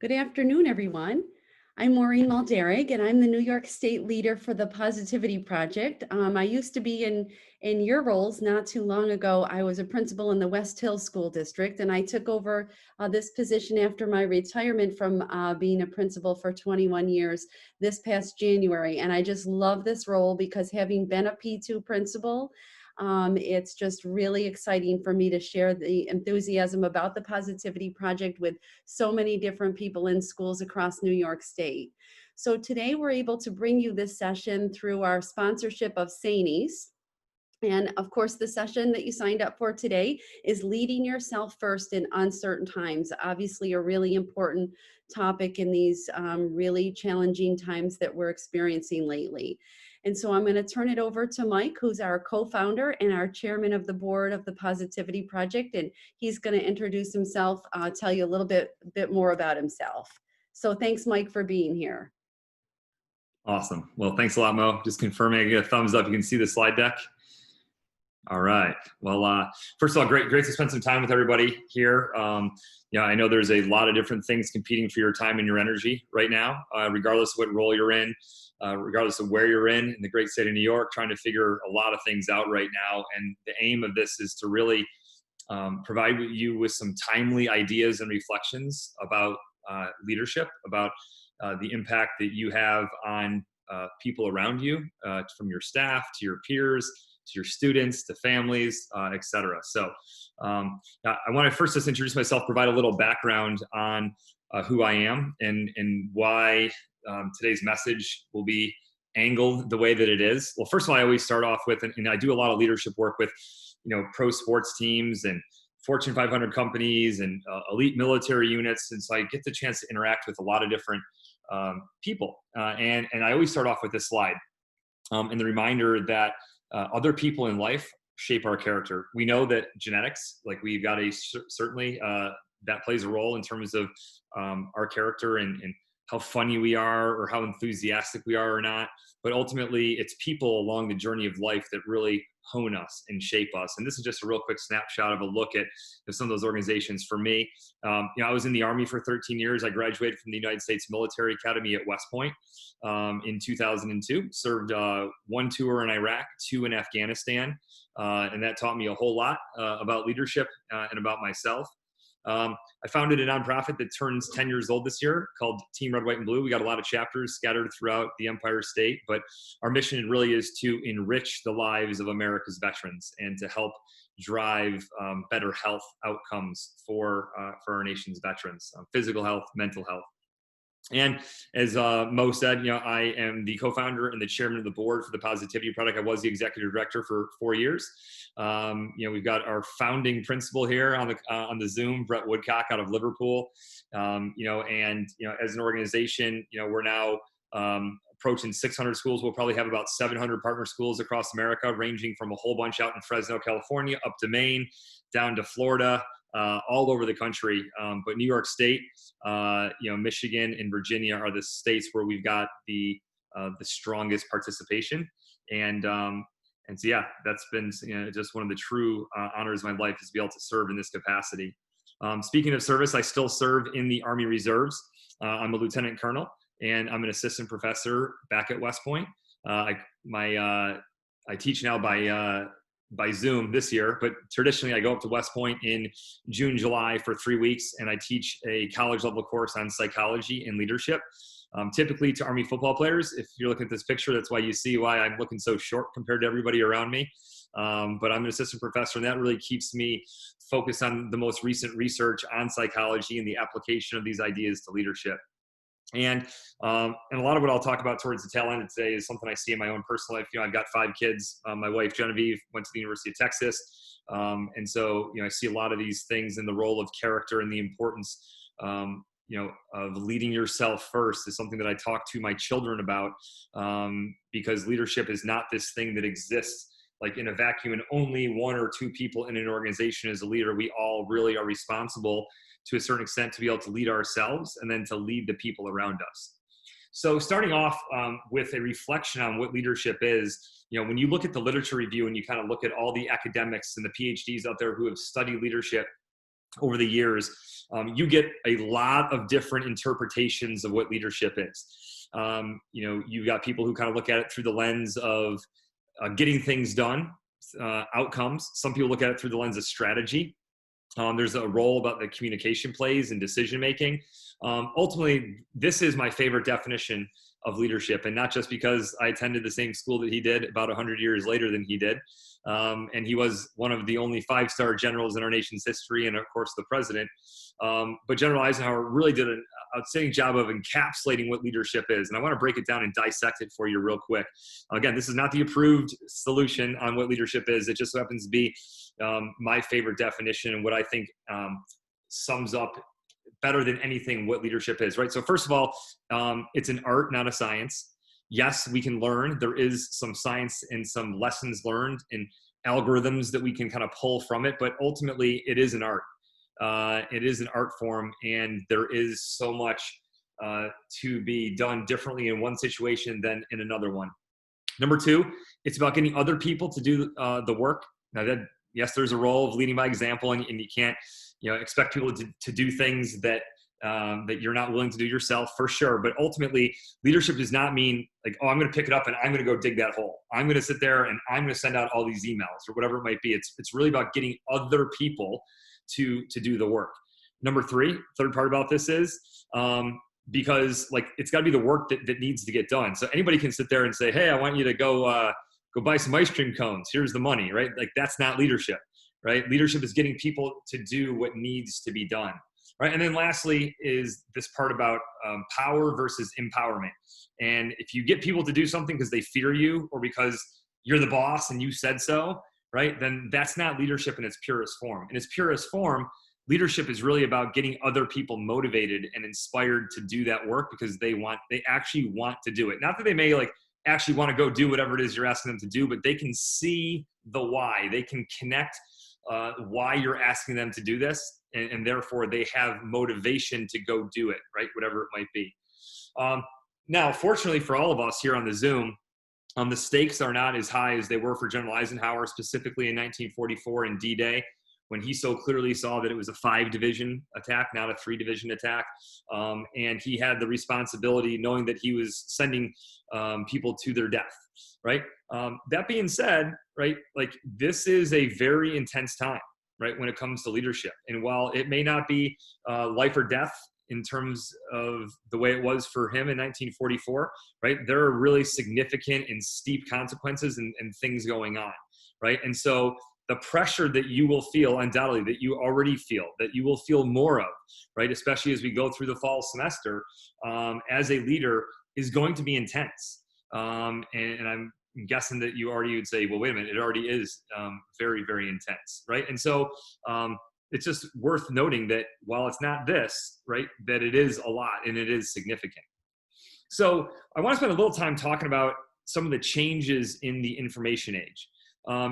Good afternoon, everyone. I'm Maureen Malderig, and I'm the New York State leader for the Positivity Project. I used to be in your roles not too long ago. I was a principal in the West Hill School District, and I took over this position after my retirement from being a principal for 21 years this past January. And I just love this role because having been a P2 principal, it's just really exciting for me to share the enthusiasm about the Positivity Project with so many different people in schools across New York State. So today we're able to bring you this session through our sponsorship of Sanies. And of course, the session that you signed up for today is leading yourself first in uncertain times. Obviously, a really important topic in these really challenging times that we're experiencing lately. And so I'm going to turn it over to Mike, who's our co-founder and our chairman of the board of the Positivity Project. And he's going to introduce himself, tell you a little bit more about himself. So thanks, Mike, for being here. Awesome. Well, thanks a lot, Mo. Just confirming, I get a thumbs up. You can see the slide deck. All right. Well, first of all, great to spend some time with everybody here. I know there's a lot of different things competing for your time and your energy right now, regardless of what role you're in, regardless of where you're in the great state of New York, trying to figure a lot of things out right now. And the aim of this is to really provide you with some timely ideas and reflections about leadership, about the impact that you have on people around you, from your staff to your peers, to your students, to families, et cetera. So I want to first just introduce myself, provide a little background on who I am and why today's message will be angled the way that it is. Well, first of all, I always start off with, and I do a lot of leadership work with, pro sports teams and Fortune 500 companies and elite military units. And so I get the chance to interact with a lot of different people. And I always start off with this slide and the reminder that other people in life shape our character. We know that genetics, like we've got certainly that plays a role in terms of our character and how funny we are or how enthusiastic we are or not. But ultimately, it's people along the journey of life that really hone us and shape us. And this is just a real quick snapshot of a look at some of those organizations. For me, I was in the Army for 13 years. I graduated from the United States Military Academy at West Point in 2002. Served 1 tour in Iraq, 2 in Afghanistan. And that taught me a whole lot about leadership and about myself. I founded a nonprofit that turns 10 years old this year called Team Red, White, and Blue. We got a lot of chapters scattered throughout the Empire State, but our mission really is to enrich the lives of America's veterans and to help drive better health outcomes for our nation's veterans, physical health, mental health. And as Mo said, I am the co-founder and the chairman of the board for the Positivity Project. I was the executive director for 4 years. We've got our founding principal here on the Zoom, Brett Woodcock out of Liverpool. And as an organization, we're now approaching 600 schools. We'll probably have about 700 partner schools across America, ranging from a whole bunch out in Fresno, California, up to Maine, down to Florida. All over the country, but New York State, Michigan, and Virginia are the states where we've got the strongest participation, and so yeah, that's been just one of the true honors of my life is to be able to serve in this capacity. Speaking of service, I still serve in the Army Reserves. I'm a lieutenant colonel, and I'm an assistant professor back at West Point. I teach now by Zoom this year, but traditionally I go up to West Point in June, July for 3 weeks, and I teach a college level course on psychology and leadership, typically to Army football players. If you're looking at this picture, that's why you see why I'm looking so short compared to everybody around me. But I'm an assistant professor, and that really keeps me focused on the most recent research on psychology and the application of these ideas to leadership. And a lot of what I'll talk about towards the tail end of today is something I see in my own personal life. I've got 5 kids. My wife, Genevieve, went to the University of Texas. And so, I see a lot of these things in the role of character and the importance, of leading yourself first is something that I talk to my children about, because leadership is not this thing that exists like in a vacuum and only 1 or 2 people in an organization as a leader. We all really are responsible to a certain extent to be able to lead ourselves and then to lead the people around us. So starting off with a reflection on what leadership is, when you look at the literature review and you kind of look at all the academics and the PhDs out there who have studied leadership, over the years, you get a lot of different interpretations of what leadership is. You've got people who kind of look at it through the lens of getting things done, outcomes. Some people look at it through the lens of strategy. There's a role about the communication plays and decision making. Ultimately, this is my favorite definition of leadership, and not just because I attended the same school that he did about 100 years later than he did. And he was one of the only 5-star generals in our nation's history, and of course the president. But General Eisenhower really did an outstanding job of encapsulating what leadership is. And I want to break it down and dissect it for you real quick. Again, this is not the approved solution on what leadership is. It just happens to be my favorite definition and what I think sums up better than anything what leadership is, right? So first of all, it's an art, not a science. Yes, we can learn. There is some science and some lessons learned and algorithms that we can kind of pull from it, but ultimately it is an art. It is an art form, and there is so much to be done differently in one situation than in another one. Number two, it's about getting other people to do the work. Now that, yes, there's a role of leading by example, and you can't expect people to do things that that you're not willing to do yourself, for sure. But ultimately, leadership does not mean like, oh, I'm going to pick it up and I'm going to go dig that hole. I'm going to sit there and I'm going to send out all these emails or whatever it might be. It's really about getting other people to do the work. Number three, third part about this is because like it's got to be the work that needs to get done. So anybody can sit there and say, hey, I want you to go buy some ice cream cones. Here's the money, right? Like that's not leadership. Right? Leadership is getting people to do what needs to be done. Right? And then lastly is this part about power versus empowerment. And if you get people to do something because they fear you or because you're the boss and you said so, right? Then that's not leadership in its purest form. In its purest form, leadership is really about getting other people motivated and inspired to do that work because they actually want to do it. Not that they may like actually want to go do whatever it is you're asking them to do, but they can see the why. They can connect why you're asking them to do this, and therefore they have motivation to go do it, right? Whatever it might be. Now, fortunately for all of us here on the Zoom, the stakes are not as high as they were for General Eisenhower, specifically in 1944 in D-Day, when he so clearly saw that it was a 5-division attack, not a 3-division attack. And he had the responsibility, knowing that he was sending people to their death, right? That being said, right, like this is a very intense time, right, when it comes to leadership. And while it may not be life or death in terms of the way it was for him in 1944, right, there are really significant and steep consequences and things going on, right? And so the pressure that you will feel, undoubtedly, that you already feel, that you will feel more of, right, especially as we go through the fall semester, as a leader, is going to be intense. And I'm guessing that you already would say, well, wait a minute, it already is very, very intense, right? And so it's just worth noting that while it's not this, right, that it is a lot and it is significant. So I want to spend a little time talking about some of the changes in the information age.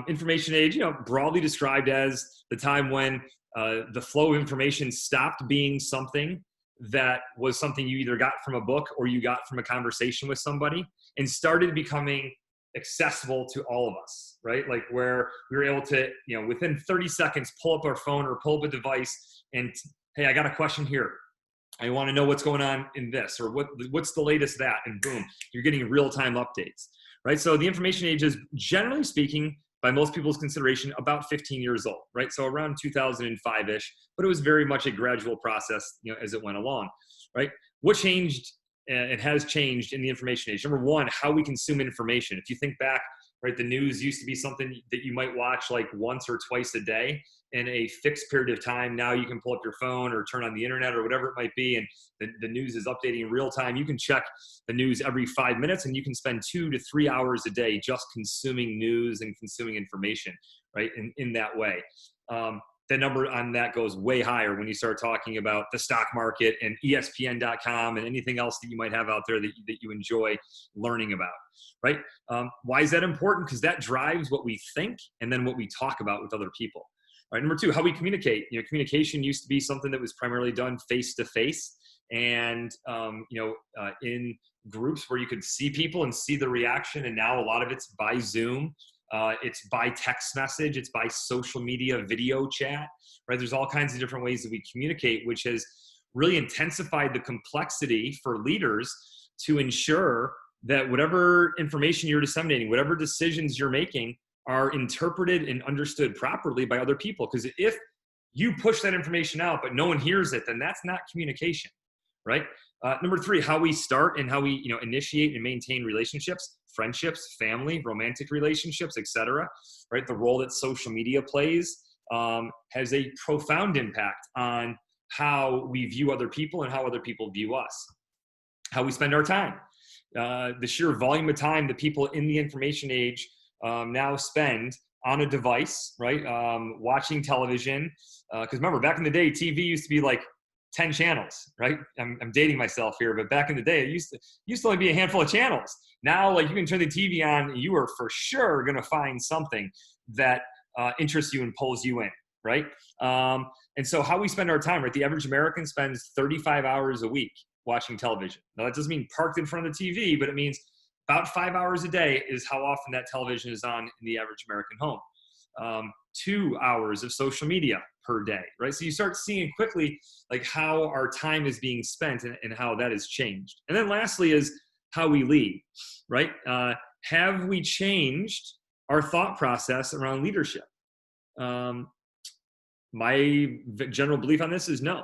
Information age, broadly described as the time when the flow of information stopped being something that was something you either got from a book or you got from a conversation with somebody and started becoming accessible to all of us, right? Like where we were able to, within 30 seconds, pull up our phone or pull up a device and, hey, I got a question here. I want to know what's going on in this, or what's the latest that, and boom, you're getting real-time updates, right? So the information age is, generally speaking, by most people's consideration, about 15 years old, right? So around 2005-ish, but it was very much a gradual process, as it went along, right? What changed? It has changed in the information age. Number one, how we consume information. If you think back, right, the news used to be something that you might watch like once or twice a day in a fixed period of time. Now you can pull up your phone or turn on the internet or whatever it might be, and the news is updating in real time. You can check the news every 5 minutes, and you can spend 2 to 3 hours a day just consuming news and consuming information, right, in that way. The number on that goes way higher when you start talking about the stock market and ESPN.com and anything else that you might have out there that you enjoy learning about, right? Why is that important? Because that drives what we think and then what we talk about with other people. All right, number two, how we communicate. Communication used to be something that was primarily done face-to-face and, in groups where you could see people and see the reaction. And now a lot of it's by Zoom It's by text message. It's by social media, video chat, right? There's all kinds of different ways that we communicate, which has really intensified the complexity for leaders to ensure that whatever information you're disseminating, whatever decisions you're making are interpreted and understood properly by other people. Because if you push that information out, but no one hears it, then that's not communication, right? Number three, how we start and how we initiate and maintain relationships, friendships, family, romantic relationships, etc. Right? The role that social media plays has a profound impact on how we view other people and how other people view us. How we spend our time. The sheer volume of time that people in the information age now spend on a device, right? Watching television. Because remember, back in the day, TV used to be like 10 channels, right? I'm dating myself here, but back in the day, it used to only be a handful of channels. Now, like, you can turn the TV on, you are for sure going to find something that interests you and pulls you in, right? And so how we spend our time, right? The average American spends 35 hours a week watching television. Now, that doesn't mean parked in front of the TV, but it means about 5 hours a day is how often that television is on in the average American home. 2 hours of social media per day, right? So you start seeing quickly like how our time is being spent and how that has changed. And then lastly is how we lead, right? Have we changed our thought process around leadership? My general belief on this is no.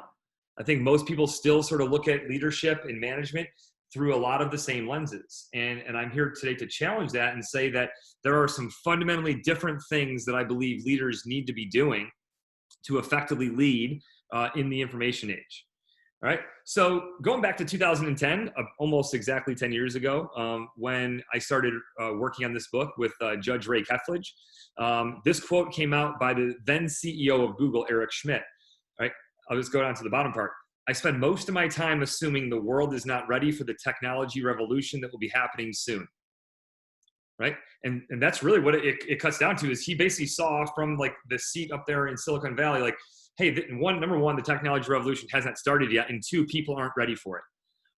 I think most people still sort of look at leadership and management through a lot of the same lenses. And I'm here today to challenge that and say that there are some fundamentally different things that I believe leaders need to be doing to effectively lead in the information age. All right. So going back to 2010, almost exactly 10 years ago, when I started working on this book with Judge Ray Kethledge, this quote came out by the then CEO of Google, Eric Schmidt. All right. I'll just go down to the bottom part. I spend most of my time assuming the world is not ready for the technology revolution that will be happening soon. Right. And that's really what it cuts down to, is he basically saw from like the seat up there in Silicon Valley, like, hey, number one, the technology revolution hasn't started yet. And two, people aren't ready for it.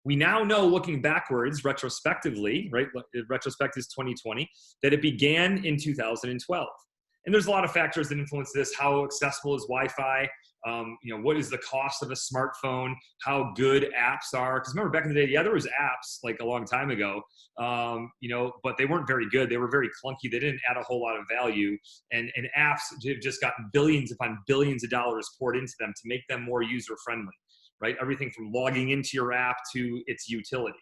We now know, looking backwards retrospectively, right? Retrospect is 2020, that it began in 2012. And there's a lot of factors that influence this. How accessible is Wi-Fi? What is the cost of a smartphone? How good apps are? Because remember, back in the day, yeah, there was apps like a long time ago, but they weren't very good. They were very clunky. They didn't add a whole lot of value. And apps have just gotten billions upon billions of dollars poured into them to make them more user-friendly, right? Everything from logging into your app to its utility,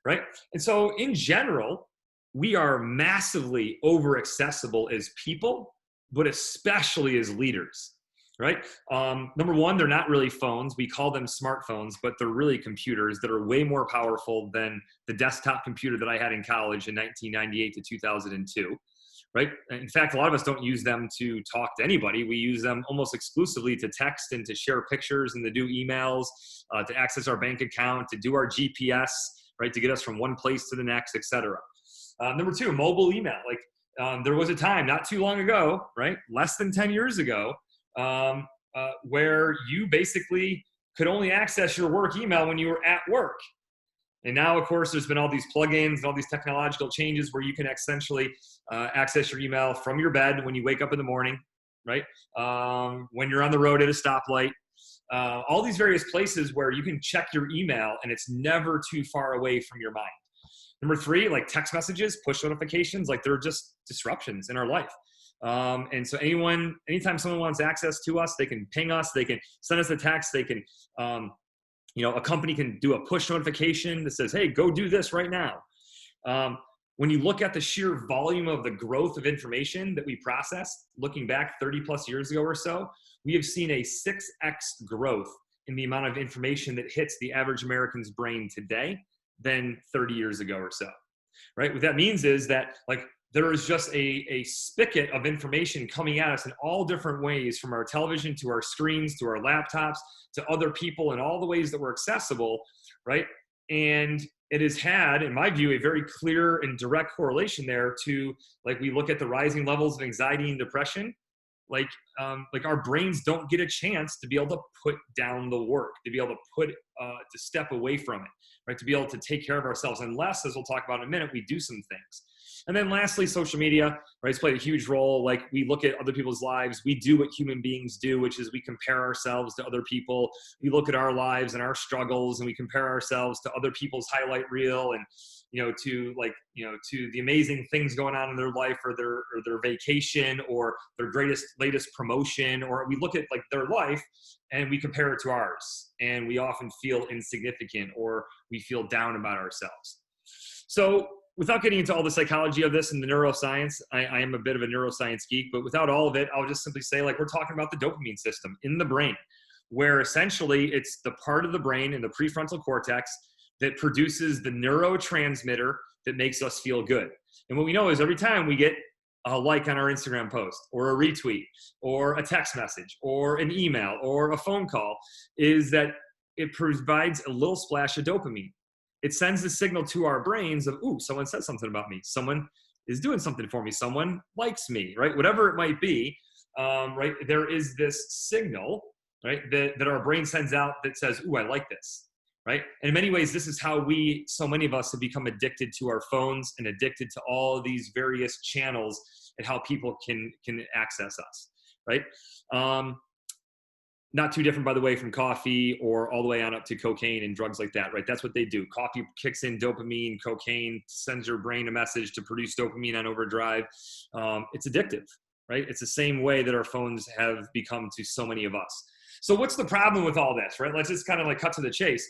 right? And so in general, we are massively over-accessible as people, but especially as leaders, right? Number one, they're not really phones. We call them smartphones, but they're really computers that are way more powerful than the desktop computer that I had in college in 1998 to 2002, right? In fact, a lot of us don't use them to talk to anybody. We use them almost exclusively to text and to share pictures and to do emails, to access our bank account, to do our GPS, right? To get us from one place to the next, et cetera. Number two, mobile email. There was a time not too long ago, right? Less than 10 years ago, where you basically could only access your work email when you were at work. And now, of course, there's been all these plugins and all these technological changes where you can essentially access your email from your bed when you wake up in the morning, right? When you're on the road at a stoplight, all these various places where you can check your email and it's never too far away from your mind. Number three, like text messages, push notifications, like they're just disruptions in our life. And so anytime someone wants access to us, they can ping us, they can send us a text, they can, a company can do a push notification that says, hey, go do this right now. When you look at the sheer volume of the growth of information that we process, looking back 30 plus years ago or so, we have seen a 6x growth in the amount of information that hits the average American's brain today than 30 years ago or so, right? What that means is that there is just a spigot of information coming at us in all different ways, from our television to our screens, to our laptops, to other people, and all the ways that we're accessible, right? And it has had, in my view, a very clear and direct correlation there to, we look at the rising levels of anxiety and depression. like our brains don't get a chance to be able to put down the work, to be able to step away from it, right? To be able to take care of ourselves, unless, as we'll talk about in a minute, we do some things. And then lastly, social media, right? It's played a huge role. Like, we look at other people's lives. We do what human beings do, which is we compare ourselves to other people. We look at our lives and our struggles, and we compare ourselves to other people's highlight reel, and, to the amazing things going on in their life, or their vacation, or their latest promotion. Or we look at like their life and we compare it to ours, and we often feel insignificant, or we feel down about ourselves. So, without getting into all the psychology of this and the neuroscience, I am a bit of a neuroscience geek, but without all of it, I'll just simply say, like, we're talking about the dopamine system in the brain, where essentially it's the part of the brain in the prefrontal cortex that produces the neurotransmitter that makes us feel good. And what we know is every time we get a like on our Instagram post, or a retweet, or a text message, or an email, or a phone call, is that it provides a little splash of dopamine. It sends the signal to our brains of, ooh, someone said something about me. Someone is doing something for me. Someone likes me, right? Whatever it might be, right? There is this signal, right, that our brain sends out that says, ooh, I like this, right? And in many ways, this is how so many of us have become addicted to our phones, and addicted to all of these various channels and how people can access us, right? Not too different, by the way, from coffee, or all the way on up to cocaine and drugs like that, right? That's what they do. Coffee kicks in dopamine, cocaine sends your brain a message to produce dopamine on overdrive. It's addictive, right? It's the same way that our phones have become to so many of us. So what's the problem with all this, right? Let's just kind of like cut to the chase.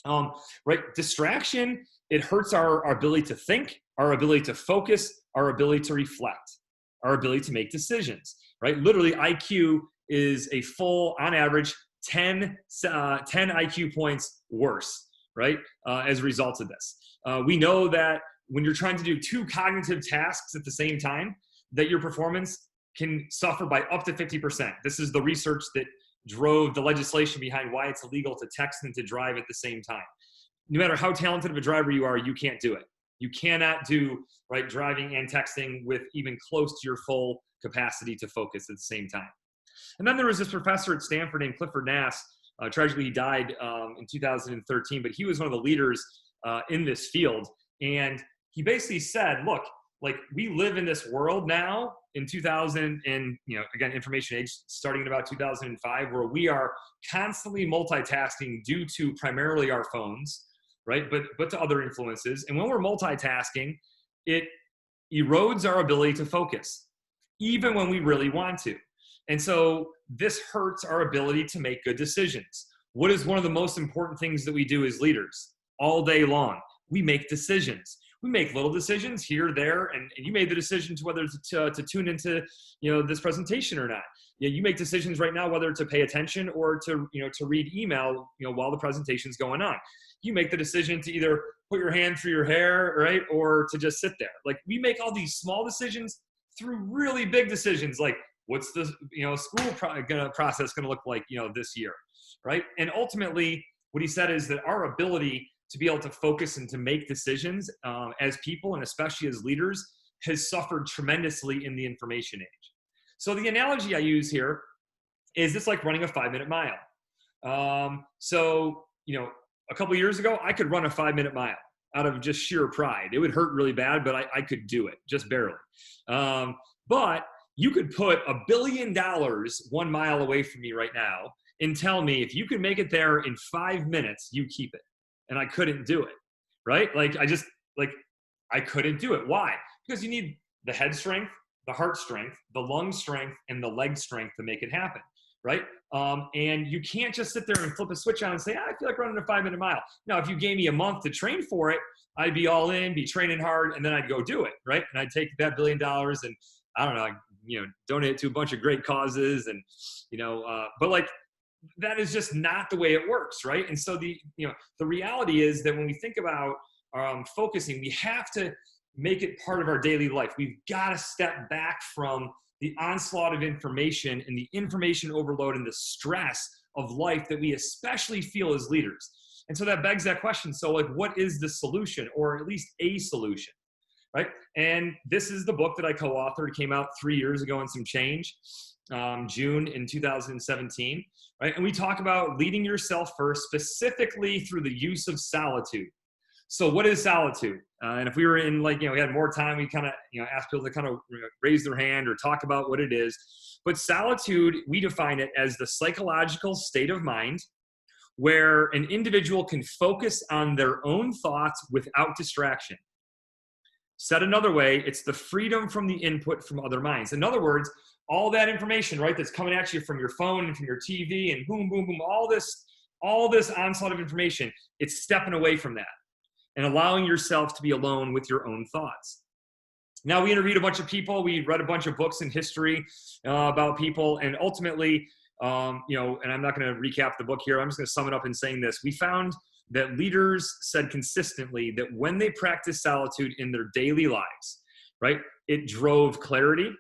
Right? Distraction, it hurts our ability to think, our ability to focus, our ability to reflect, our ability to make decisions, right? Literally, IQ is a full, on average, 10 IQ points worse, right? As a result of this. We know that when you're trying to do two cognitive tasks at the same time, that your performance can suffer by up to 50%. This is the research that drove the legislation behind why it's illegal to text and to drive at the same time. No matter how talented of a driver you are, you can't do it. You cannot do, right, driving and texting with even close to your full capacity to focus at the same time. And then there was this professor at Stanford named Clifford Nass. Tragically, he died in 2013, but he was one of the leaders in this field. And he basically said, look, like, we live in this world now in 2000, and, again, information age, starting in about 2005, where we are constantly multitasking due to primarily our phones, right? But to other influences. And when we're multitasking, it erodes our ability to focus, even when we really want to. And so this hurts our ability to make good decisions. What is one of the most important things that we do as leaders all day long? We make decisions. We make little decisions here, there, and you made the decision to whether to tune into, this presentation or not. You make decisions right now whether to pay attention or to read email, while the presentation's going on. You make the decision to either put your hand through your hair, right, or to just sit there. Like, we make all these small decisions through really big decisions, like, what's the school process going to look like this year, right? And ultimately, what he said is that our ability to be able to focus and to make decisions as people, and especially as leaders, has suffered tremendously in the information age. So the analogy I use here is it's like running a 5-minute mile. So a couple of years ago, I could run a 5-minute mile out of just sheer pride. It would hurt really bad, but I could do it, just barely. But you could put $1 billion 1 mile away from me right now and tell me, if you can make it there in 5 minutes, you keep it. And I couldn't do it, right? I couldn't do it. Why? Because you need the head strength, the heart strength, the lung strength, and the leg strength to make it happen, right? And you can't just sit there and flip a switch on and say, I feel like running a 5-minute mile. Now, if you gave me a month to train for it, I'd be all in, be training hard, and then I'd go do it, right? And I'd take that $1 billion and, I don't know, donate it to a bunch of great causes, and, but like, that is just not the way it works, right? And so the reality is that when we think about focusing, we have to make it part of our daily life. We've got to step back from the onslaught of information and the information overload and the stress of life that we especially feel as leaders. And so that begs that question. So, like, what is the solution, or at least a solution, right? And this is the book that I co-authored. It came out 3 years ago and some change. June in 2017, right? And we talk about leading yourself first, specifically through the use of solitude. So what is solitude? And if we were in we had more time, we kind of, ask people to kind of raise their hand or talk about what it is. But solitude, we define it as the psychological state of mind where an individual can focus on their own thoughts without distraction. Said another way, it's the freedom from the input from other minds. In other words, all that information, right, that's coming at you from your phone and from your TV and boom, boom, boom, all this onslaught of information, it's stepping away from that and allowing yourself to be alone with your own thoughts. Now, we interviewed a bunch of people. We read a bunch of books in history about people, and ultimately, and I'm not going to recap the book here. I'm just going to sum it up in saying this. We found that leaders said consistently that when they practiced solitude in their daily lives, right, it drove clarity,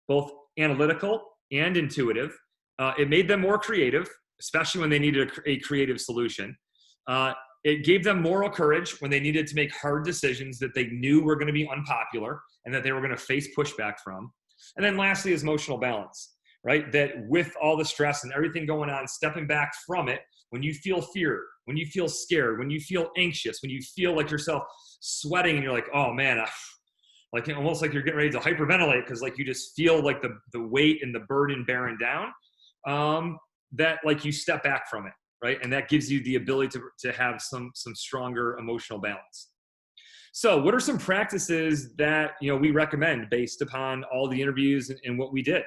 both analytical and intuitive. It made them more creative, especially when they needed a creative solution. It gave them moral courage when they needed to make hard decisions that they knew were going to be unpopular and that they were going to face pushback from. And then lastly is emotional balance, right? That with all the stress and everything going on, stepping back from it, when you feel fear, when you feel scared, when you feel anxious, when you feel like yourself sweating and you're like, oh man, almost like you're getting ready to hyperventilate because you just feel like the weight and the burden bearing down, that you step back from it, right? And that gives you the ability to have some stronger emotional balance. So what are some practices that we recommend based upon all the interviews and what we did,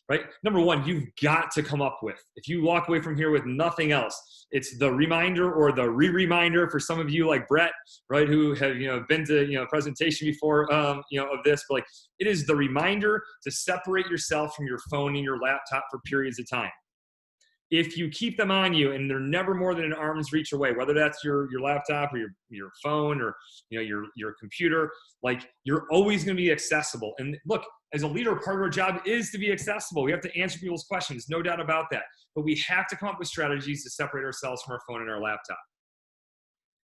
right? Number one, you've got to come up with, if you walk away from here with nothing else, it's the reminder or the reminder for some of you like Brett, right, who have been to a presentation before of this, but it is the reminder to separate yourself from your phone and your laptop for periods of time. If you keep them on you and they're never more than an arm's reach away, whether that's your laptop or your phone or your computer, you're always going to be accessible. And look, as a leader, part of our job is to be accessible. We have to answer people's questions, no doubt about that. But we have to come up with strategies to separate ourselves from our phone and our laptop.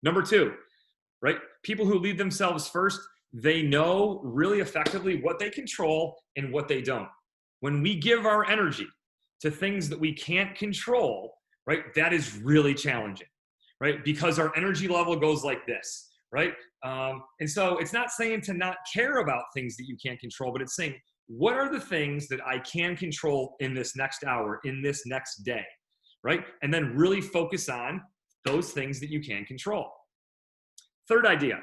Number two, right? People who lead themselves first, they know really effectively what they control and what they don't. When we give our energy to things that we can't control, right, that is really challenging, right? Because our energy level goes like this, right? And so it's not saying to not care about things that you can't control, but it's saying, what are the things that I can control in this next hour, in this next day, right? And then really focus on those things that you can control. Third idea,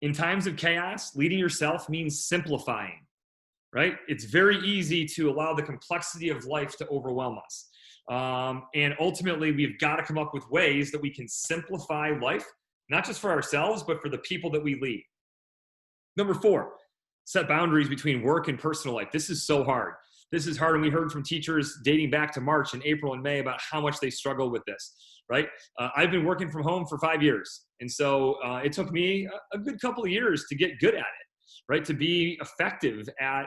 in times of chaos, leading yourself means simplifying, right? It's very easy to allow the complexity of life to overwhelm us. And ultimately, we've got to come up with ways that we can simplify life, not just for ourselves, but for the people that we lead. Number four, set boundaries between work and personal life. This is so hard. This is hard. And we heard from teachers dating back to March and April and May about how much they struggle with this, right? I've been working from home for 5 years. And so it took me a good couple of years to get good at it, right? To be effective at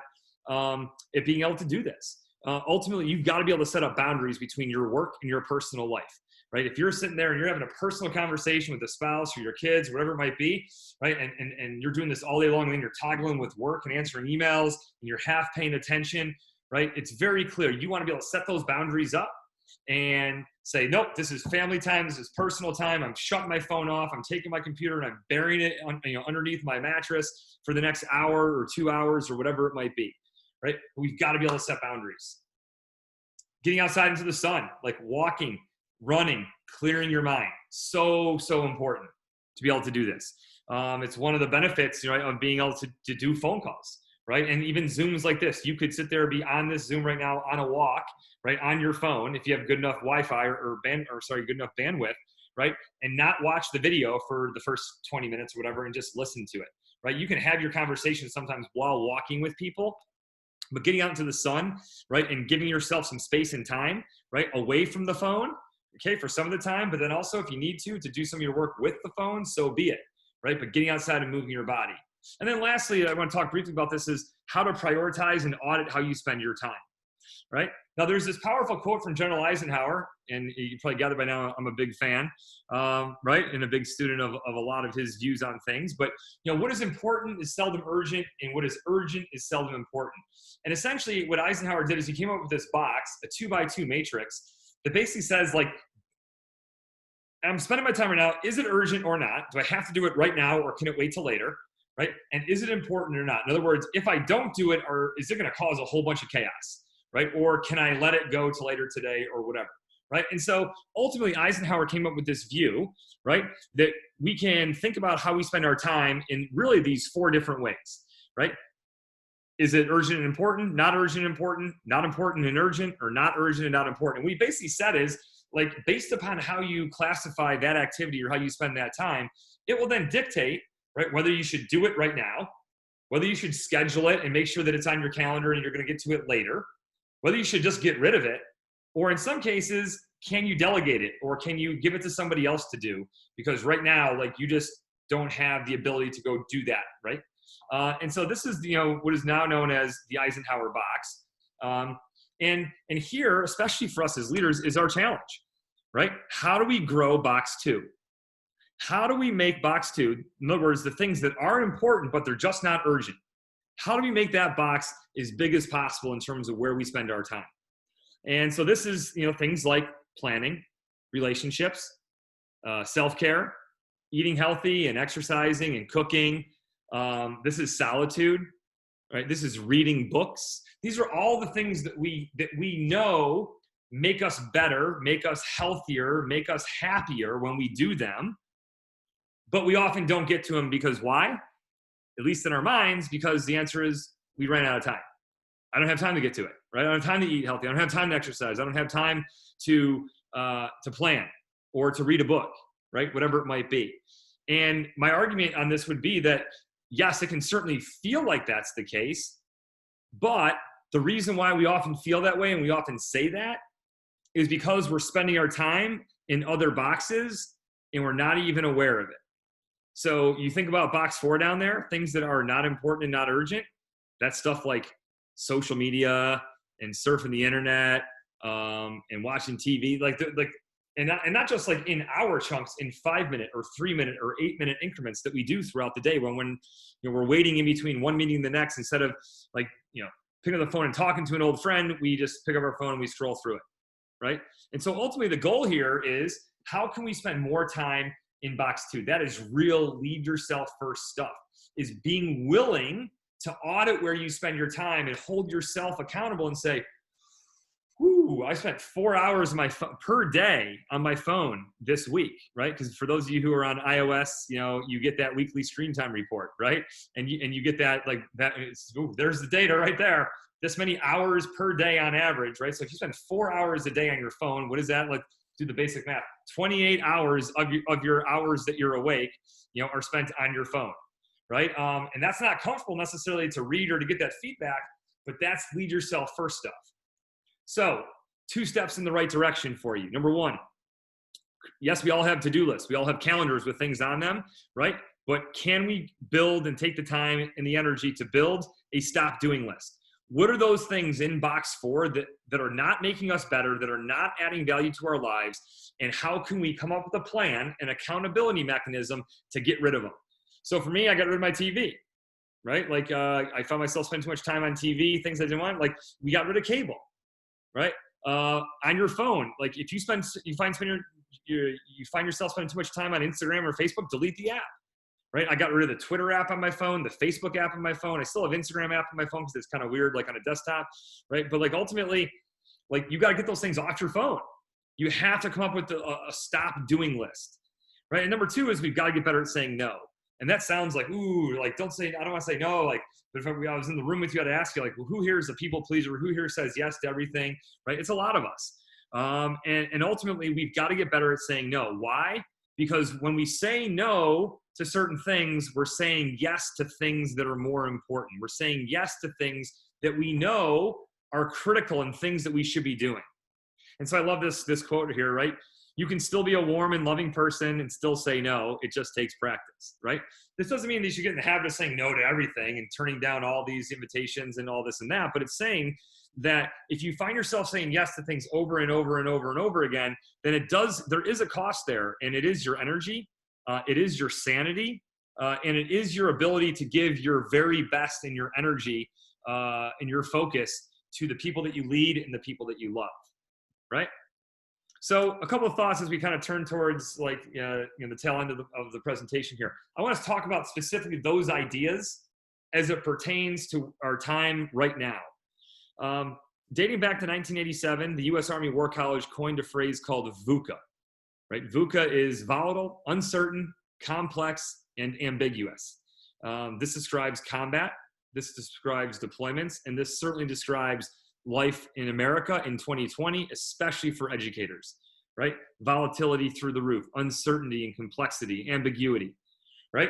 being able to do this. Ultimately, you've got to be able to set up boundaries between your work and your personal life, right? If you're sitting there and you're having a personal conversation with a spouse or your kids, whatever it might be, right? And you're doing this all day long, and then you're toggling with work and answering emails and you're half paying attention, right? It's very clear. You want to be able to set those boundaries up and say, nope, this is family time. This is personal time. I'm shutting my phone off. I'm taking my computer and I'm burying it underneath my mattress for the next hour or 2 hours or whatever it might be. Right? We've got to be able to set boundaries. Getting outside into the sun, like walking, running, clearing your mind. So important to be able to do this. It's one of the benefits, of being able to do phone calls, right? And even Zooms like this. You could sit there, be on this Zoom right now on a walk, right? On your phone, if you have good enough Wi-Fi good enough bandwidth, right? And not watch the video for the first 20 minutes or whatever and just listen to it, right? You can have your conversation sometimes while walking with people. But getting out into the sun, right, and giving yourself some space and time, right, away from the phone, okay, for some of the time, but then also if you need to do some of your work with the phone, so be it, right? But getting outside and moving your body. And then lastly, I want to talk briefly about this is how to prioritize and audit how you spend your time, right? Now, there's this powerful quote from General Eisenhower, and you probably gathered by now, I'm a big fan, right? And a big student of a lot of his views on things. But, what is important is seldom urgent, and what is urgent is seldom important. And essentially what Eisenhower did is he came up with this box, a 2x2 matrix, that basically says, like, I'm spending my time right now. Is it urgent or not? Do I have to do it right now, or can it wait till later? Right? And is it important or not? In other words, if I don't do it, or is it going to cause a whole bunch of chaos? Right? Or can I let it go till later today, or whatever? Right? And so ultimately Eisenhower came up with this view, right, that we can think about how we spend our time in really these 4 different ways, right? Is it urgent and important, not urgent and important, not important and urgent, or not urgent and not important? And what we basically said is, like, based upon how you classify that activity or how you spend that time, it will then dictate, right, whether you should do it right now, whether you should schedule it and make sure that it's on your calendar and you're going to get to it later, whether you should just get rid of it, or in some cases, can you delegate it, or can you give it to somebody else to do? Because right now, like, you just don't have the ability to go do that, right? And so this is, what is now known as the Eisenhower box. And here, especially for us as leaders, is our challenge, right? How do we grow box 2? How do we make box 2, in other words, the things that are important, but they're just not urgent? How do we make that box as big as possible in terms of where we spend our time? And so this is, things like planning, relationships, self-care, eating healthy and exercising and cooking. This is solitude, right? This is reading books. These are all the things that we know make us better, make us healthier, make us happier when we do them. But we often don't get to them because why? At least in our minds, because the answer is we ran out of time. I don't have time to get to it, right? I don't have time to eat healthy. I don't have time to exercise. I don't have time to plan or to read a book, right? Whatever it might be. And my argument on this would be that, yes, it can certainly feel like that's the case, but the reason why we often feel that way and we often say that is because we're spending our time in other boxes and we're not even aware of it. So you think about box 4 down there, things that are not important and not urgent. That's stuff like social media and surfing the internet and watching TV, and not just like in hour chunks, in 5-minute or 3-minute or 8-minute increments that we do throughout the day when we're waiting in between one meeting and the next, instead of picking up the phone and talking to an old friend, we just pick up our phone and we scroll through it, right? And so ultimately the goal here is, how can we spend more time in box 2? That is real lead yourself first stuff, is being willing to audit where you spend your time and hold yourself accountable and say, whoo, I spent 4 hours per day on my phone this week, right? Because for those of you who are on iOS, you get that weekly screen time report, right? And you get that, like, that. There's the data right there. This many hours per day on average, right? So if you spend 4 hours a day on your phone, what is that? Like, do the basic math. 28 hours of your hours that you're awake, are spent on your phone, right? And that's not comfortable necessarily to read or to get that feedback, but that's lead yourself first stuff. So 2 steps in the right direction for you. Number 1, yes, we all have to-do lists. We all have calendars with things on them, right? But can we build and take the time and the energy to build a stop doing list? What are those things in box 4 that are not making us better, that are not adding value to our lives? And how can we come up with a plan, an accountability mechanism to get rid of them? So for me, I got rid of my TV, right? Like, I found myself spending too much time on TV, things I didn't want. Like, we got rid of cable, right? On your phone, like, if you find yourself spending too much time on Instagram or Facebook, delete the app, right? I got rid of the Twitter app on my phone, the Facebook app on my phone. I still have Instagram app on my phone because it's kind of weird, like on a desktop, right? But like, ultimately, like, you got to get those things off your phone. You have to come up with a stop doing list, right? And number 2 is we've got to get better at saying no. And that sounds like, ooh, like, I don't want to say no. Like, but if I was in the room with you, I'd ask you, like, well, who here is a people pleaser? Who here says yes to everything, right? It's a lot of us. And ultimately, we've got to get better at saying no. Why? Because when we say no to certain things, we're saying yes to things that are more important. We're saying yes to things that we know are critical and things that we should be doing. And so I love this quote here, right? You can still be a warm and loving person and still say no. It just takes practice, right? This doesn't mean that you should get in the habit of saying no to everything and turning down all these invitations and all this and that, but it's saying that if you find yourself saying yes to things over and over and over and over again, then there is a cost there, and it is your energy, it is your sanity, and it is your ability to give your very best and your energy and your focus to the people that you lead and the people that you love, right? So a couple of thoughts as we kind of turn towards the tail end of the presentation here. I want to talk about specifically those ideas as it pertains to our time right now. Dating back to 1987, the U.S. Army War College coined a phrase called VUCA, right? VUCA is volatile, uncertain, complex, and ambiguous. This describes combat, this describes deployments, and this certainly describes life in America in 2020, especially for educators, right? Volatility through the roof, uncertainty and complexity, ambiguity, right?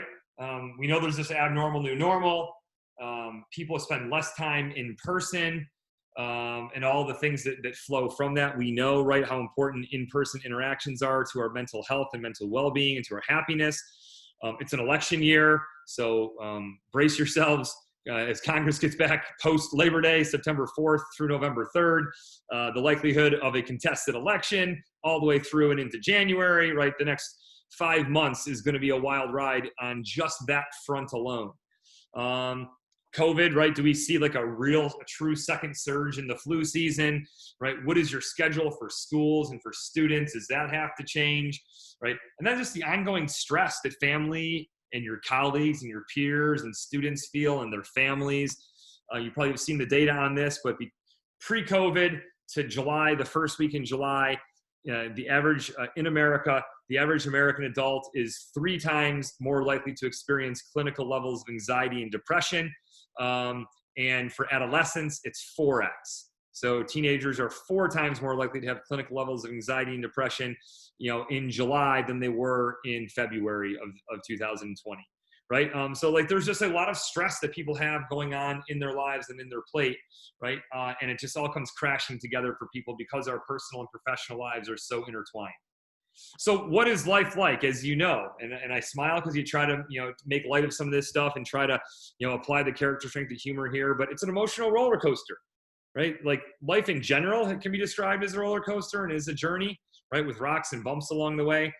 We know there's this abnormal new normal. People spend less time in person, and all the things that flow from that. We know, right, how important in-person interactions are to our mental health and mental well-being and to our happiness. It's an election year, so brace yourselves. As Congress gets back post-Labor Day, September 4th through November 3rd, the likelihood of a contested election all the way through and into January, right? The next 5 months is going to be a wild ride on just that front alone. COVID, right? Do we see like a true second surge in the flu season, right? What is your schedule for schools and for students? Does that have to change, right? And then just the ongoing stress that family and your colleagues and your peers and students feel and their families. You probably have seen the data on this, but pre-COVID to July, the first week in July, the average in America, the average American adult is 3 times more likely to experience clinical levels of anxiety and depression. And for adolescents, it's 4x. So teenagers are 4 times more likely to have clinical levels of anxiety and depression, in July than they were in February of 2020, right? So like there's just a lot of stress that people have going on in their lives and in their plate, right? And it just all comes crashing together for people because our personal and professional lives are so intertwined. So what is life like, as you know? And I smile because you try to, make light of some of this stuff and try to, apply the character strength of humor here, but it's an emotional roller coaster, right? Like life in general can be described as a roller coaster and is a journey, right? With rocks and bumps along the way,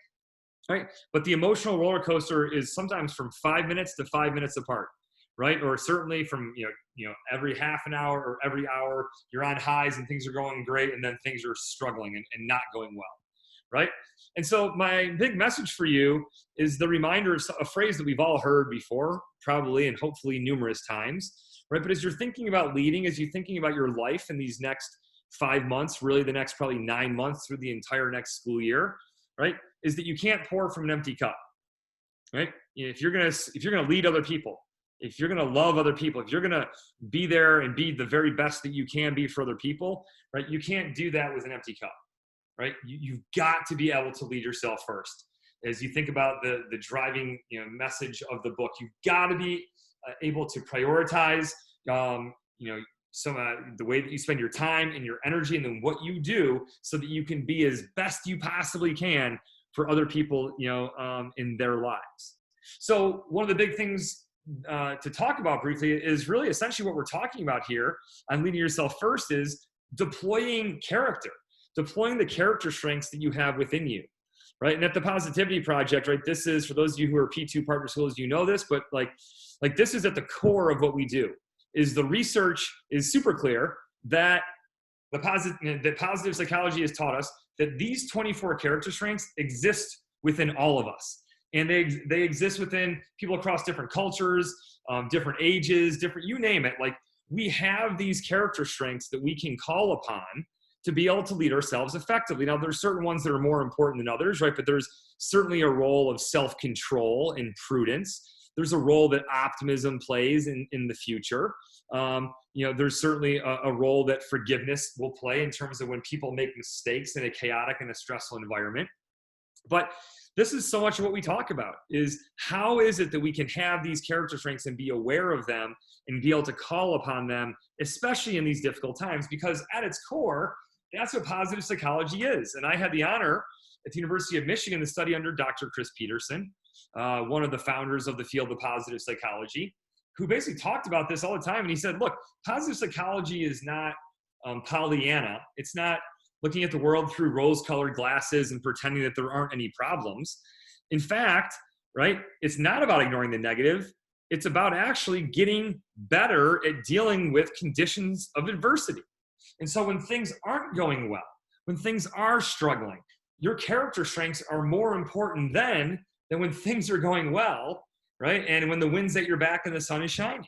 right? But the emotional roller coaster is sometimes from 5 minutes to 5 minutes apart, right? Or certainly from, every half an hour or every hour, you're on highs and things are going great, and then things are struggling and not going well, right? And so my big message for you is the reminder of a phrase that we've all heard before, probably and hopefully numerous times, right? But as you're thinking about leading, as you're thinking about your life in these next 5 months, really the next probably 9 months through the entire next school year, right? Is that you can't pour from an empty cup, right? If you're gonna lead other people, if you're gonna love other people, if you're gonna be there and be the very best that you can be for other people, right? You can't do that with an empty cup, right? You've got to be able to lead yourself first. As you think about the driving message of the book, you've got to be able to prioritize the way that you spend your time and your energy and then what you do so that you can be as best you possibly can for other people in their lives. So one of the big things to talk about briefly is really essentially what we're talking about here on leading yourself first is deploying character, deploying the character strengths that you have within you, right? And at the Positivity Project, right, this is, for those of you who are P2 partner schools, this, but like this is at the core of what we do. Is the research is super clear that positive psychology has taught us that these 24 character strengths exist within all of us. And they exist within people across different cultures, different ages, you name it. Like we have these character strengths that we can call upon to be able to lead ourselves effectively. Now, there's certain ones that are more important than others, right? But there's certainly a role of self-control and prudence. There's a role that optimism plays in the future. There's certainly a role that forgiveness will play in terms of when people make mistakes in a chaotic and a stressful environment. But this is so much of what we talk about is how is it that we can have these character strengths and be aware of them and be able to call upon them, especially in these difficult times, because at its core, that's what positive psychology is. And I had the honor at the University of Michigan to study under Dr. Chris Peterson, one of the founders of the field of positive psychology, who basically talked about this all the time. And he said, look, positive psychology is not Pollyanna. It's not looking at the world through rose-colored glasses and pretending that there aren't any problems. In fact, right, it's not about ignoring the negative. It's about actually getting better at dealing with conditions of adversity. And so when things aren't going well, when things are struggling, your character strengths are more important then than when things are going well, right? And when the wind's at your back and the sun is shining,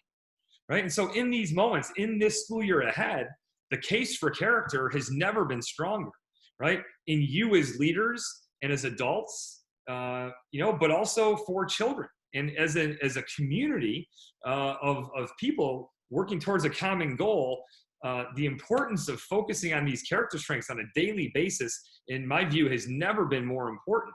right? And so in these moments, in this school year ahead, the case for character has never been stronger, right? In you as leaders and as adults, but also for children and as a community of people working towards a common goal. The importance of focusing on these character strengths on a daily basis, in my view, has never been more important,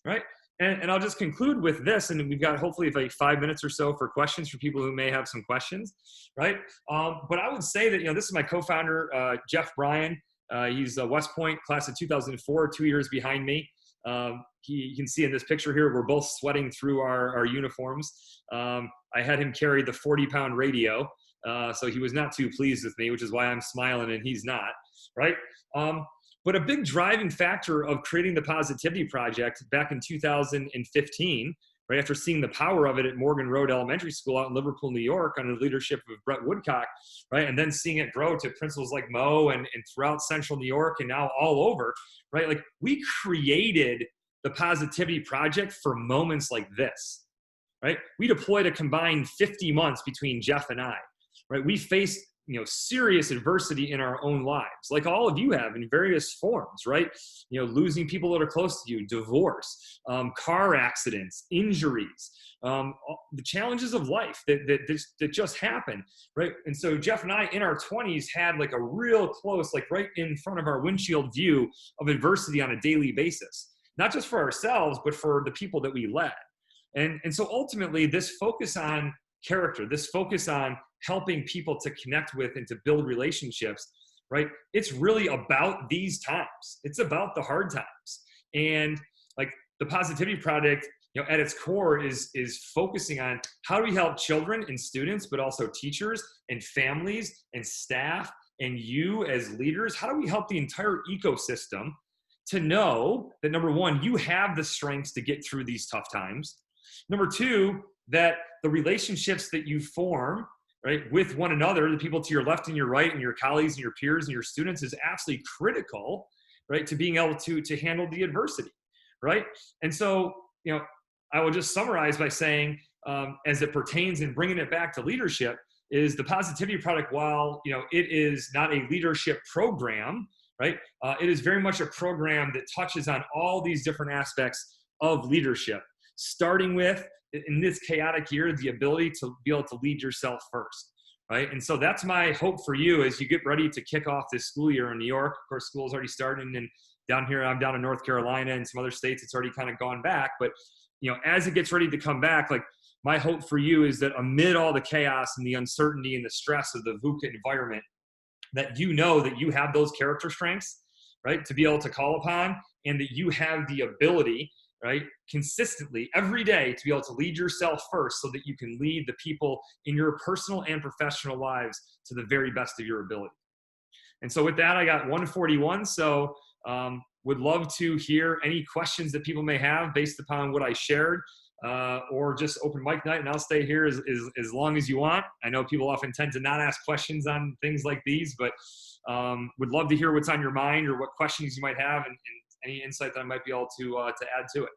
right? And I'll just conclude with this, and we've got hopefully like 5 minutes or so for questions for people who may have some questions, right? But I would say that, this is my co-founder, Jeff Bryan. He's a West Point class of 2004, 2 years behind me. You can see in this picture here, we're both sweating through our uniforms. I had him carry the 40-pound radio. So he was not too pleased with me, which is why I'm smiling and he's not, right? But a big driving factor of creating the Positivity Project back in 2015, right after seeing the power of it at Morgan Road Elementary School out in Liverpool, New York, under the leadership of Brett Woodcock, right? And then seeing it grow to principals like Mo and throughout Central New York and now all over, right? Like, we created the Positivity Project for moments like this, right? We deployed a combined 50 months between Jeff and I, right? We faced serious adversity in our own lives, like all of you have in various forms, right? Losing people that are close to you, divorce, car accidents, injuries, the challenges of life that just happen, right? And so Jeff and I in our 20s had like a real close, like right in front of our windshield view of adversity on a daily basis, not just for ourselves, but for the people that we led. And so ultimately this focus on character, this focus on helping people to connect with and to build relationships, right? It's really about these times. It's about the hard times. And like the Positivity Project, at its core is focusing on how do we help children and students, but also teachers and families and staff and you as leaders, how do we help the entire ecosystem to know that, number one, you have the strengths to get through these tough times. Number two, that the relationships that you form, right, with one another, the people to your left and your right and your colleagues and your peers and your students, is absolutely critical, right, to being able to handle the adversity, right? And so, I will just summarize by saying, as it pertains and bringing it back to leadership, is the Positivity Project, while, it is not a leadership program, right, it is very much a program that touches on all these different aspects of leadership, starting with, in this chaotic year, the ability to be able to lead yourself first, right? And so that's my hope for you as you get ready to kick off this school year in New York. Of course, school's already started, and down here, I'm down in North Carolina and some other states, it's already kind of gone back. But, as it gets ready to come back, like, my hope for you is that amid all the chaos and the uncertainty and the stress of the VUCA environment, that that you have those character strengths, right, to be able to call upon, and that you have the ability, right, consistently every day to be able to lead yourself first so that you can lead the people in your personal and professional lives to the very best of your ability. And so with that, I got 141. So would love to hear any questions that people may have based upon what I shared, or just open mic night, and I'll stay here as long as you want. I know people often tend to not ask questions on things like these, but would love to hear what's on your mind or what questions you might have, and any insight that I might be able to add to it.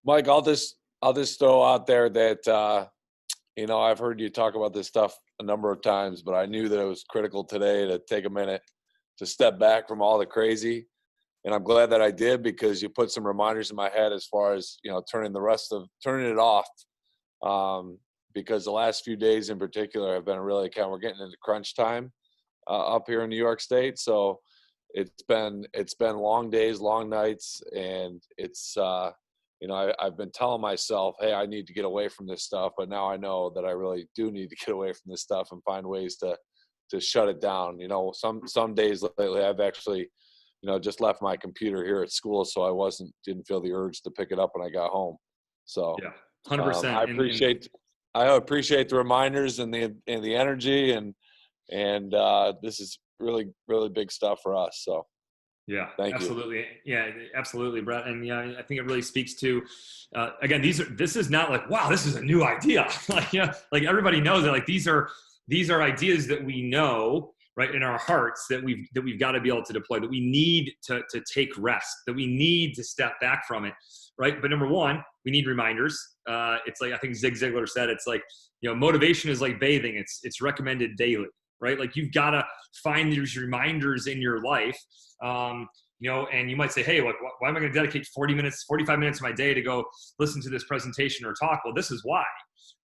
Mike, I'll just throw out there that I've heard you talk about this stuff a number of times, but I knew that it was critical today to take a minute to step back from all the crazy. And I'm glad that I did, because you put some reminders in my head as far as, turning it off. Because the last few days in particular have been really we're getting into crunch time up here in New York State. So it's been long days, long nights, and it's, I've been telling myself, hey, I need to get away from this stuff. But now I know that I really do need to get away from this stuff and find ways to to shut it down. Some days lately I've actually, just left my computer here at school, so I didn't feel the urge to pick it up when I got home. So Yeah, 100%. I appreciate the reminders and the energy, and this is really, really big stuff for us. So yeah, thank absolutely. You. Yeah, absolutely, Brett. And yeah, I think it really speaks to, again, this is not like, wow, this is a new idea. Like everybody knows that, like, these are ideas that we know, right, in our hearts, that we've got to be able to deploy, that we need to take rest, that we need to step back from it, right? But number one, we need reminders. It's like, I think Zig Ziglar said, it's like, motivation is like bathing. It's recommended daily, right? Like, you've got to find these reminders in your life. And you might say, hey, like, why am I going to dedicate 45 minutes of my day to go listen to this presentation or talk? Well, this is why,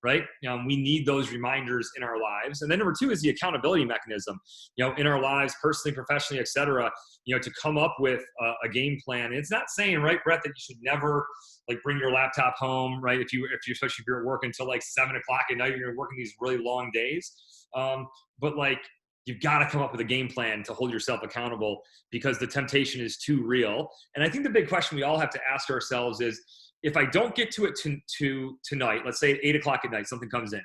right? We need those reminders in our lives. And then number two is the accountability mechanism, in our lives, personally, professionally, et cetera, to come up with a game plan. And it's not saying, right, Brett, that you should never, like, bring your laptop home, right? Especially if you're at work until like 7 o'clock at night, you're working these really long days. But like, you've got to come up with a game plan to hold yourself accountable, because the temptation is too real. And I think the big question we all have to ask ourselves is, if I don't get to it tonight, let's say at 8 o'clock at night, something comes in.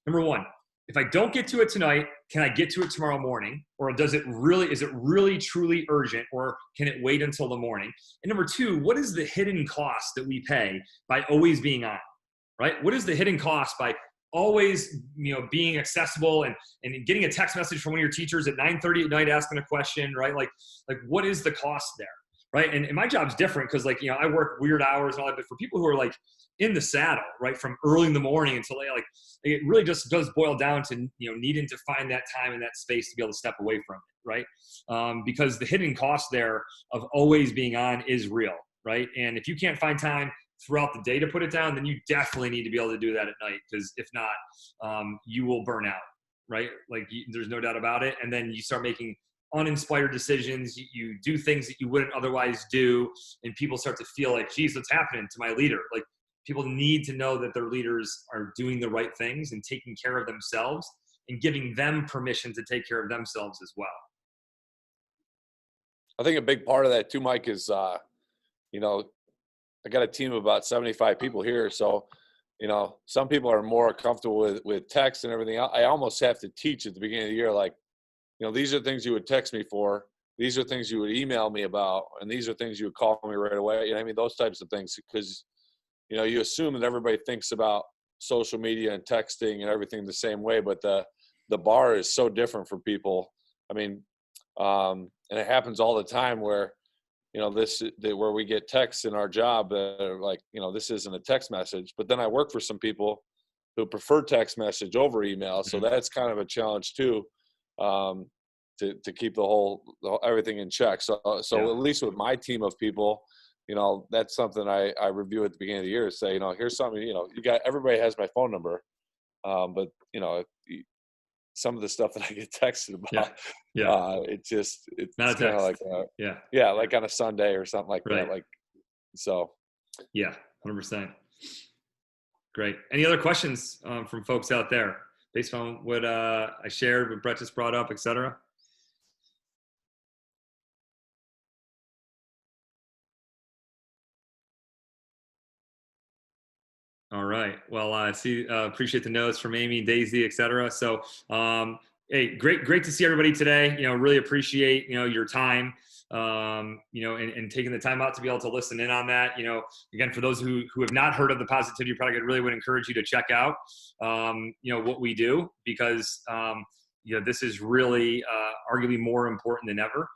Number one, if I don't get to it tonight, can I get to it tomorrow morning? Or is it really truly urgent? Or can it wait until the morning? And number two, what is the hidden cost that we pay by always being on, right? What is the hidden cost by always, being accessible and getting a text message from one of your teachers at 9:30 at night asking a question, right? Like what is the cost there, right? And my job's different because, like, I work weird hours and all that, but for people who are like in the saddle, right, from early in the morning until late, like, it really just does boil down to, needing to find that time and that space to be able to step away from it, right? Because the hidden cost there of always being on is real, right? And if you can't find time throughout the day to put it down, then you definitely need to be able to do that at night, because if not, you will burn out, right? Like, there's no doubt about it. And then you start making uninspired decisions. You do things that you wouldn't otherwise do, and people start to feel like, geez, what's happening to my leader? Like, people need to know that their leaders are doing the right things and taking care of themselves, and giving them permission to take care of themselves as well. I think a big part of that too, Mike, is I got a team of about 75 people here. So, some people are more comfortable with text and everything. I almost have to teach at the beginning of the year, like, these are things you would text me for. These are things you would email me about. And these are things you would call me right away. Those types of things, because, you assume that everybody thinks about social media and texting and everything the same way, but the bar is so different for people. And it happens all the time where, where we get texts in our job that are like, this isn't a text message. But then I work for some people who prefer text message over email. So that's kind of a challenge too, to keep the whole everything in check. So Yeah. At least with my team of people, that's something I review at the beginning of the year, say, here's something, everybody has my phone number. But some of the stuff that I get texted about, it's kind of like, like on a Sunday or something like that. Like, so. Yeah, 100%. Great. Any other questions from folks out there based on what I shared, what Brett just brought up, et cetera? All right. Well, I appreciate the notes from Amy, Daisy, et cetera. So, hey, great to see everybody today. Really appreciate, your time, and taking the time out to be able to listen in on that. Again, for those who have not heard of the Positivity Project, I really would encourage you to check out, what we do, because, this is really arguably more important than ever,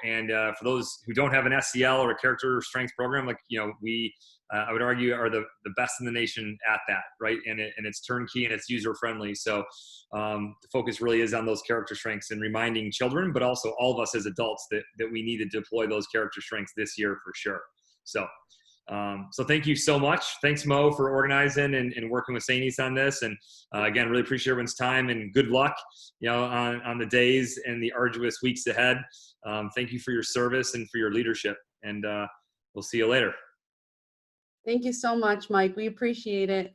and for those who don't have an SEL or a character strength program, like, we, I would argue, are the best in the nation at that, right? And it's turnkey and it's user friendly. So the focus really is on those character strengths and reminding children, but also all of us as adults that we need to deploy those character strengths this year for sure. So thank you so much. Thanks, Mo, for organizing and working with Sainis on this. And again, really appreciate everyone's time, and good luck, on the days and the arduous weeks ahead. Thank you for your service and for your leadership. And we'll see you later. Thank you so much, Mike. We appreciate it.